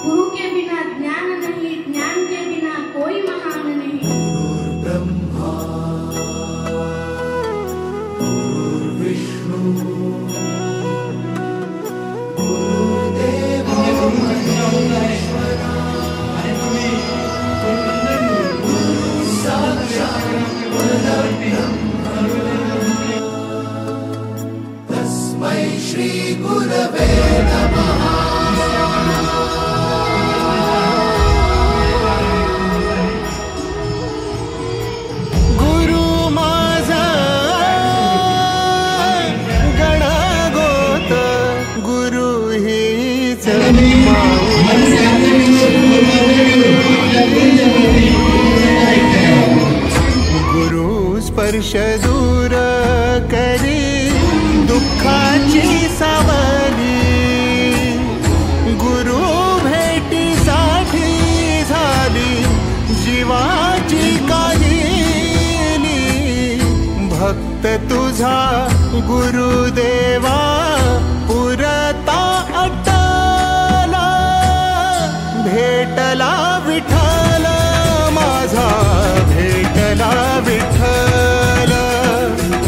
गुरु के बिना ज्ञान नहीं, ज्ञान के बिना कोई महान नहीं। ब्रह्मा विष्णु गुरुदेवो महेश्वरा साक्षात् परब्रह्म तस्मै श्री गुरवे नमः। गुरु स्पर्श दूर करी दुःखाची सावली, गुरु भेटीसाठी झाली जीवाची काहिली। भक्त तुझा गुरुदेवा